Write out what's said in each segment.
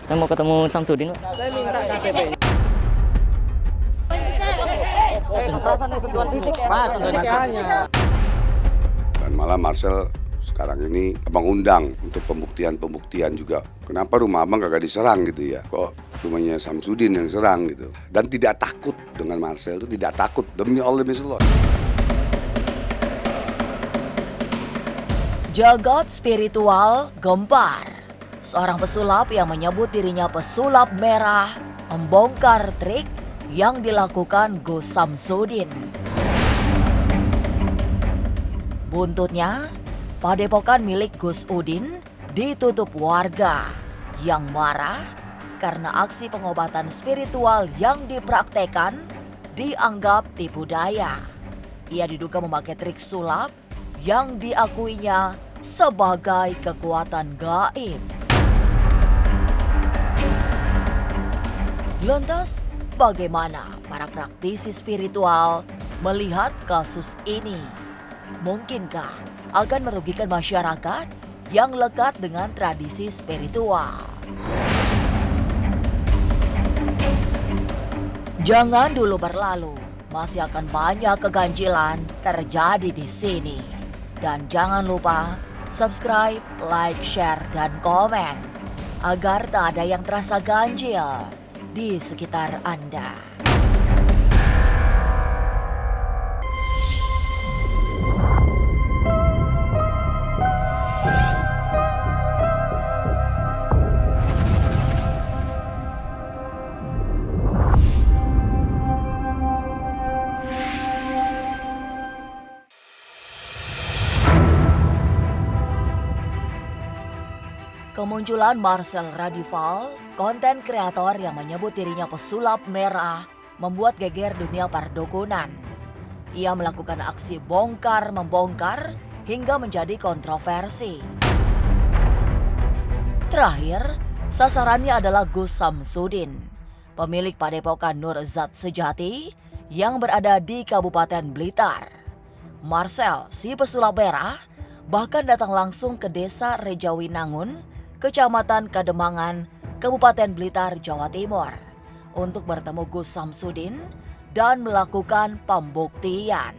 Saya mau ketemu Samsudin, Pak. Saya minta KTP-nya. Makanya. Dan malah Marcel sekarang ini abang undang untuk pembuktian juga. Kenapa rumah abang kagak diserang gitu ya? Kok rumahnya Samsudin yang serang gitu? Dan tidak takut dengan Marcel itu, tidak takut demi Allah Allah. Jagat spiritual gempar. Seorang pesulap yang menyebut dirinya pesulap merah membongkar trik yang dilakukan Gus Samsudin. Buntutnya, padepokan milik Gus Udin ditutup warga yang marah karena aksi pengobatan spiritual yang dipraktekan dianggap tipu daya. Ia diduga memakai trik sulap yang diakuinya sebagai kekuatan gaib. Lantas, bagaimana para praktisi spiritual melihat kasus ini? Mungkinkah akan merugikan masyarakat yang lekat dengan tradisi spiritual? Jangan dulu berlalu, masih akan banyak keganjilan terjadi di sini. Dan jangan lupa subscribe, like, share, dan komen agar tak ada yang terasa ganjil di sekitar Anda. Kemunculan Marcel Radival, konten kreator yang menyebut dirinya pesulap merah, membuat geger dunia perdukunan. Ia melakukan aksi bongkar-membongkar hingga menjadi kontroversi. Terakhir, sasarannya adalah Gus Samsudin, pemilik padepokan Nur Zat Sejati yang berada di Kabupaten Blitar. Marcel, si pesulap merah, bahkan datang langsung ke desa Rejawinangun, Kecamatan Kademangan, Kabupaten Blitar, Jawa Timur, untuk bertemu Gus Samsudin dan melakukan pembuktian.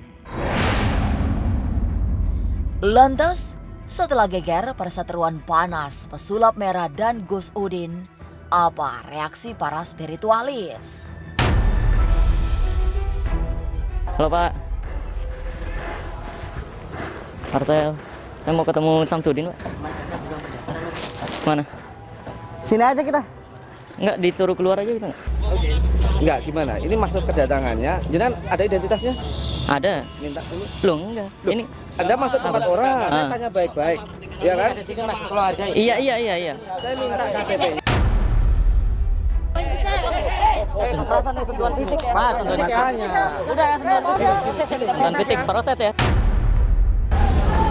Lantas, setelah geger perseteruan panas pesulap merah dan Gus Udin, apa reaksi para spiritualis? Halo, Pak. Artel, saya mau ketemu Samsudin, Pak. Mana? Sini aja kita. Enggak, disuruh keluar aja kita enggak? Enggak, gimana? Ini maksud kedatangannya. Jenengan ada identitasnya? Ada. Minta dulu. Belum, enggak. Loh, Ini. Anda masuk tempat orang, saya tanya baik-baik. Iya kan? Iya. Saya minta KTP-nya. Makanya. Dan fisik proses ya.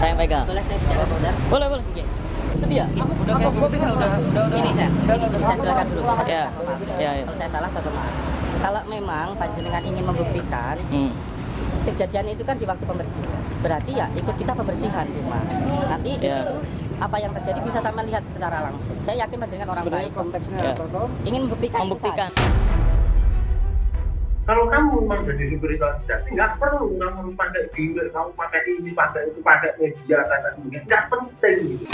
Saya yang pegang. Boleh saya bicara Polda? Boleh. Sedia? Ini saya jelaskan dulu. Ya. Kalau saya salah, saya maaf. Kalau memang panjenengan ingin membuktikan, kejadian itu kan di waktu pembersihan. Berarti ya ikut kita pembersihan rumah. Nanti di situ apa yang terjadi bisa sama lihat secara langsung. Saya yakin panjenengan orang Sebenarnya baik. konteksnya apa toh? Ingin membuktikan. Kalau kamu memang jadi spiritual sejati, nggak perlu kamu pakai gimmick, kamu pakai ini, pakai itu, pakai media, pakai ini, nggak penting gitu.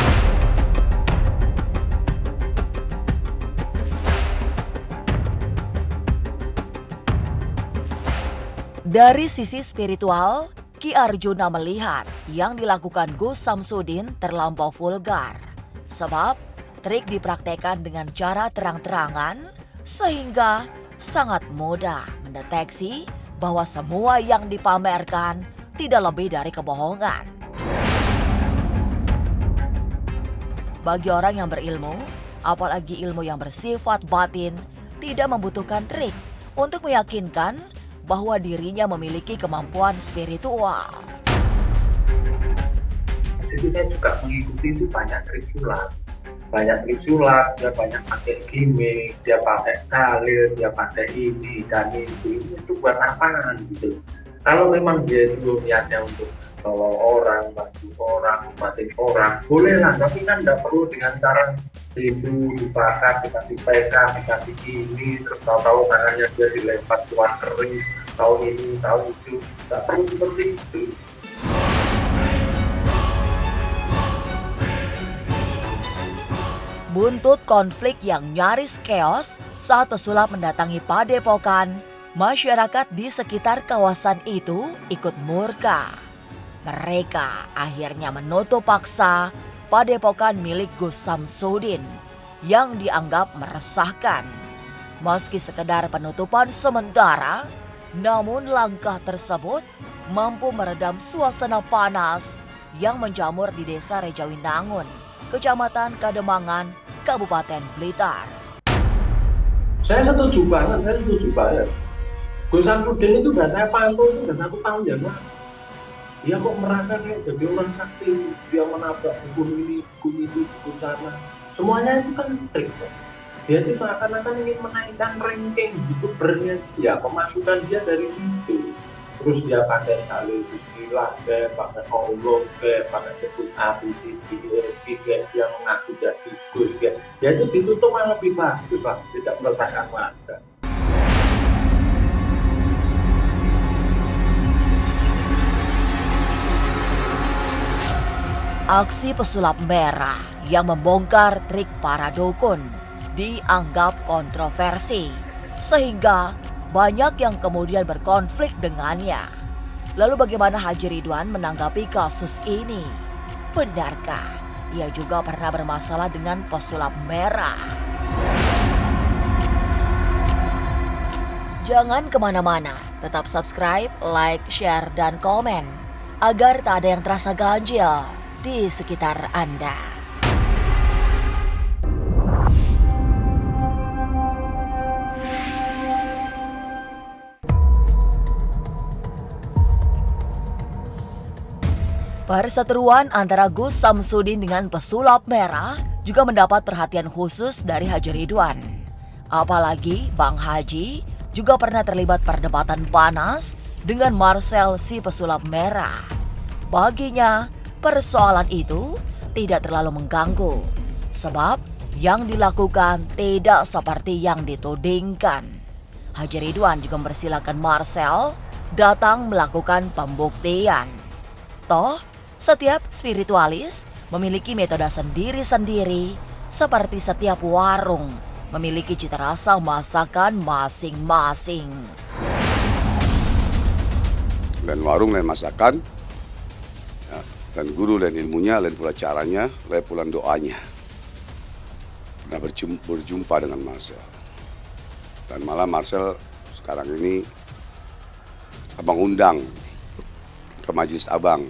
Dari sisi spiritual, Ki Arjuna melihat yang dilakukan Gus Samsudin terlampau vulgar. Sebab trik dipraktekkan dengan cara terang-terangan sehingga sangat mudah mendeteksi bahwa semua yang dipamerkan tidak lebih dari kebohongan. Bagi orang yang berilmu, apalagi ilmu yang bersifat batin, tidak membutuhkan trik untuk meyakinkan bahwa dirinya memiliki kemampuan spiritual. Jadi saya juga mengikuti itu banyak trik sulap, dia banyak pakai gimmick, dia pakai kalir, dia pakai ini dan itu buat apaan gitu. Kalau memang dia itu niatnya untuk tolong orang, bantu orang, obatin orang, bolehlah, tapi kan nggak perlu dengan cara itu dibakar, dikasih PK, dikasih ini, terus tahu-tahu tangannya dia dilempar keluar kering, tahu ini, tahu itu, nggak perlu seperti itu. Buntut konflik yang nyaris keos saat pesulap mendatangi padepokan, masyarakat di sekitar kawasan itu ikut murka. Mereka akhirnya menutup paksa padepokan milik Gus Samsudin yang dianggap meresahkan. Meski sekedar penutupan sementara, namun langkah tersebut mampu meredam suasana panas yang menjamur di Desa Rejawinangun, Kecamatan Kademangan, Kabupaten Blitar. Saya setuju banget. Gus Samsudin itu udah saya pantau itu udah 1 tahun ya, Mas. Dia kok merasa kayak jadi orang sakti, dia menabrak hukum ini, hukum sana. Semuanya itu kan trik, Pak. Dia itu seakan-akan ingin menaikkan ranking youtubernya, ya pemasukan dia dari situ. Terus dia pakai dalil bismillah, pakai Allah, pakai sebut kayak dia mengaku jadi Gus, ya itu ditutup malah lebih bagus lah, tidak meresahkan warga. Aksi pesulap merah yang membongkar trik para dukun dianggap kontroversi, sehingga banyak yang kemudian berkonflik dengannya. Lalu bagaimana Haji Ridwan menanggapi kasus ini? Benarkah ia juga pernah bermasalah dengan pesulap merah? Jangan kemana-mana, tetap subscribe, like, share, dan komen agar tak ada yang terasa ganjil di sekitar Anda. Perseteruan antara Gus Samsudin dengan pesulap merah juga mendapat perhatian khusus dari Haji Ridwan. Apalagi Bang Haji juga pernah terlibat perdebatan panas dengan Marcel si pesulap merah. Baginya, persoalan itu tidak terlalu mengganggu, sebab yang dilakukan tidak seperti yang ditudingkan. Haji Ridwan juga mempersilahkan Marcel datang melakukan pembuktian. Toh, setiap spiritualis memiliki metode sendiri-sendiri, seperti setiap warung memiliki cita rasa masakan masing-masing. Dan warung lain masakan, dan guru lain ilmunya, lain pula caranya, lain pula doanya. Pernah berjumpa dengan Marcel. Dan malah Marcel sekarang ini abang undang ke Majelis Abang,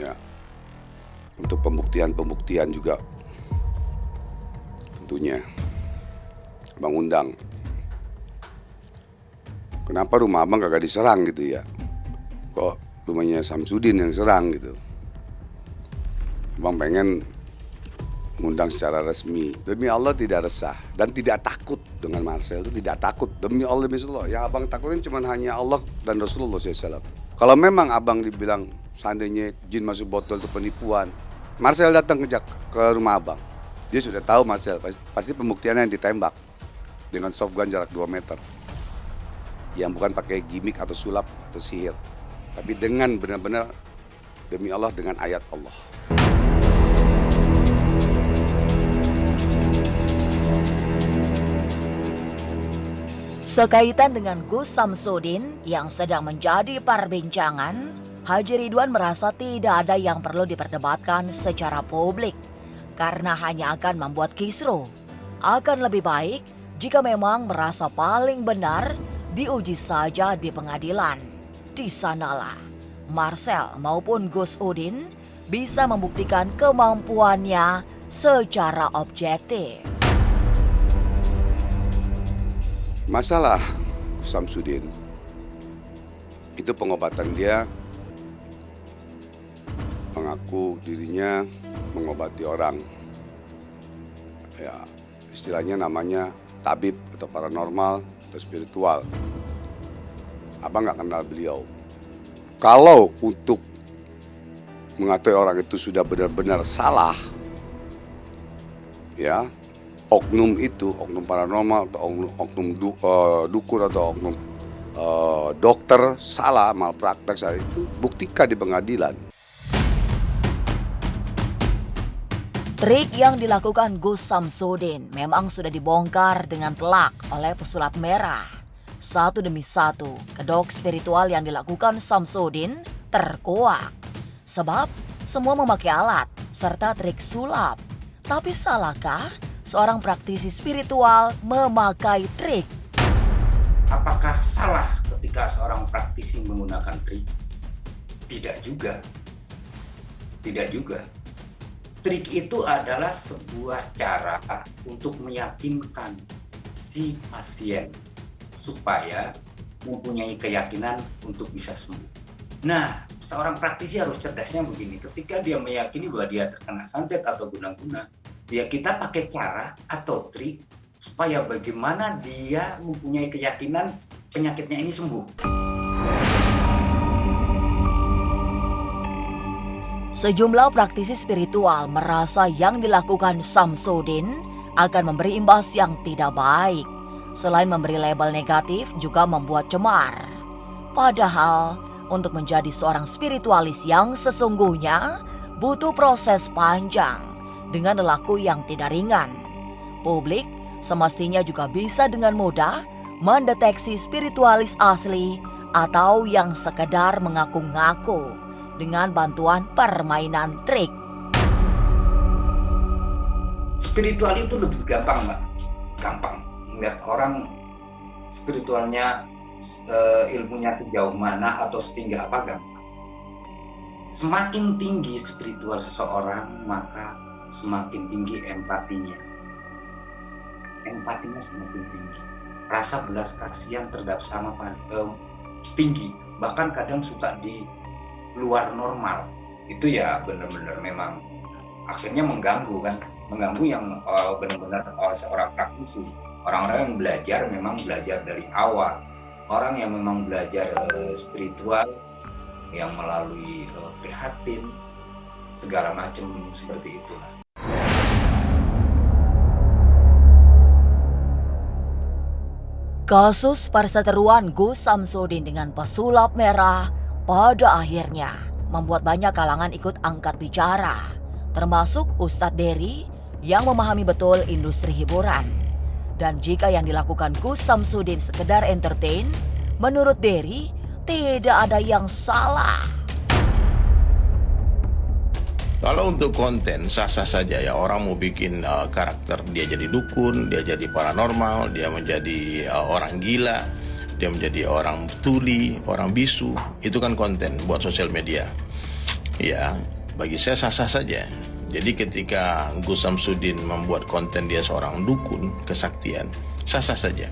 ya, untuk pembuktian juga tentunya. Abang undang. Kenapa rumah abang kagak diserang gitu ya? Kok rumahnya Samsudin yang serang gitu? Abang pengen mengundang secara resmi. Demi Allah tidak resah dan tidak takut dengan Marcel, itu tidak takut. Demi Allah, demi Rasulullah. Yang abang takutin cuma hanya Allah dan Rasulullah SAW. Kalau memang abang dibilang seandainya jin masuk botol itu penipuan, Marcel datang ke rumah abang. Dia sudah tahu Marcel, pasti pembuktiannya yang ditembak dengan soft gun jarak 2 meter. Yang bukan pakai gimmick atau sulap atau sihir. Tapi dengan benar-benar demi Allah dengan ayat Allah. Sekaitan dengan Gus Samsudin yang sedang menjadi perbincangan, Haji Ridwan merasa tidak ada yang perlu diperdebatkan secara publik karena hanya akan membuat kisruh. Akan lebih baik jika memang merasa paling benar diuji saja di pengadilan. Di sanalah Marcel maupun Gus Udin bisa membuktikan kemampuannya secara objektif. Masalah Samsudin itu pengobatan dia, mengaku dirinya mengobati orang. Ya, istilahnya namanya tabib atau paranormal atau spiritual. Abang nggak kenal beliau. Kalau untuk mengatakan orang itu sudah benar-benar salah, ya, oknum itu, oknum paranormal atau oknum dukun atau oknum dokter salah, malpraktek salah, itu buktikan di pengadilan. Trik yang dilakukan Gus Samsudin memang sudah dibongkar dengan telak oleh pesulap merah. Satu demi satu, kedok spiritual yang dilakukan Samsudin terkuak. Sebab semua memakai alat serta trik sulap. Tapi salahkah seorang praktisi spiritual memakai trik? Apakah salah ketika seorang praktisi menggunakan trik? Tidak juga. Tidak juga. Trik itu adalah sebuah cara untuk meyakinkan si pasien supaya mempunyai keyakinan untuk bisa sembuh. Nah, seorang praktisi harus cerdasnya begini. Ketika dia meyakini bahwa dia terkena santet atau guna-guna, ya kita pakai cara atau trik supaya bagaimana dia mempunyai keyakinan penyakitnya ini sembuh. Sejumlah praktisi spiritual merasa yang dilakukan Samsudin akan memberi imbas yang tidak baik. Selain memberi label negatif, juga membuat cemar. Padahal, untuk menjadi seorang spiritualis yang sesungguhnya, butuh proses panjang dengan lelaku yang tidak ringan. Publik semestinya juga bisa dengan mudah mendeteksi spiritualis asli atau yang sekedar mengaku-ngaku dengan bantuan permainan trik. Spiritual itu lebih gampang, Mbak. Gampang. Melihat orang spiritualnya, ilmunya sejauh mana atau setinggi apa, gampang. Semakin tinggi spiritual seseorang, maka semakin tinggi empatinya. Empatinya semakin tinggi. Rasa belas kasihan terhadap sama tinggi. Bahkan kadang suka di luar normal. Itu ya benar-benar memang akhirnya mengganggu kan. Mengganggu yang benar-benar seorang praktisi. Orang-orang yang belajar memang belajar dari awal. Orang yang memang belajar spiritual yang melalui prihatin segala macam seperti itulah. Kasus perseteruan Gus Samsudin dengan pesulap merah pada akhirnya membuat banyak kalangan ikut angkat bicara, termasuk Ustadz Dery yang memahami betul industri hiburan. Dan jika yang dilakukan Gus Samsudin sekedar entertain, menurut Dery tidak ada yang salah. Kalau untuk konten sah-sah saja ya, orang mau bikin karakter dia jadi dukun, dia jadi paranormal, dia menjadi orang gila, dia menjadi orang tuli, orang bisu, itu kan konten buat sosial media. Ya, bagi saya sah-sah saja. Jadi ketika Gus Samsudin membuat konten dia seorang dukun, kesaktian, sah-sah saja.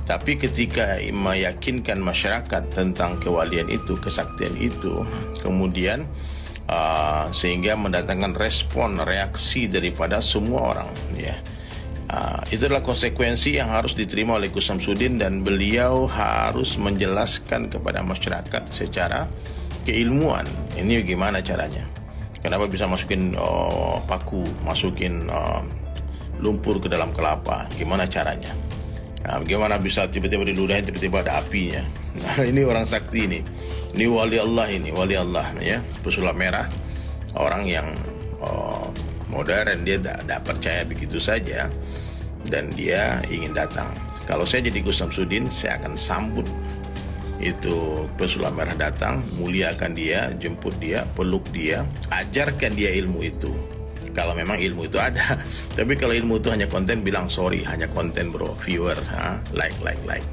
Tapi ketika meyakinkan masyarakat tentang kewalian itu, kesaktian itu, kemudian sehingga mendatangkan respon, reaksi daripada semua orang, ya. Itu adalah konsekuensi yang harus diterima oleh Gus Samsudin, dan beliau harus menjelaskan kepada masyarakat secara keilmuan ini gimana caranya. Kenapa bisa masukin paku, masukin lumpur ke dalam kelapa, gimana caranya. Bagaimana bisa tiba-tiba diludahin, tiba-tiba ada apinya. Nah, ini orang sakti ini. Ini wali Allah ya, pesulap merah. Orang yang modern, dia tidak percaya begitu saja, dan dia ingin datang. Kalau saya jadi Gus Samsudin, saya akan sambut itu pesulap merah datang, muliakan dia, jemput dia, peluk dia, ajarkan dia ilmu itu. Kalau memang ilmu itu ada. Tapi kalau ilmu itu hanya konten, bilang sorry, hanya konten bro, viewer, like.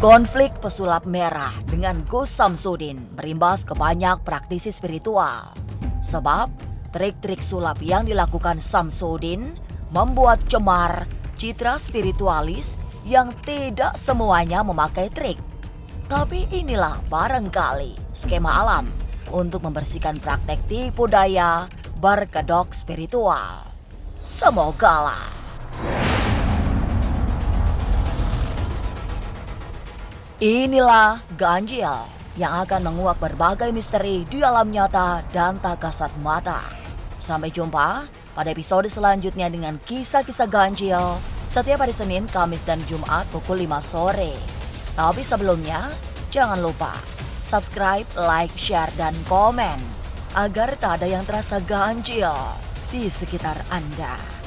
Konflik pesulap merah dengan Gus Samsudin berimbas ke banyak praktisi spiritual. Sebab trik-trik sulap yang dilakukan Samsudin membuat cemar citra spiritualis yang tidak semuanya memakai trik. Tapi inilah barangkali skema alam untuk membersihkan praktek tipu daya berkedok spiritual. Semogalah. Inilah Ganjil yang akan menguak berbagai misteri di alam nyata dan tak kasat mata. Sampai jumpa pada episode selanjutnya dengan kisah-kisah ganjil setiap hari Senin, Kamis, dan Jumat pukul 5 sore. Tapi sebelumnya, jangan lupa subscribe, like, share, dan komen agar tak ada yang terasa ganjil di sekitar Anda.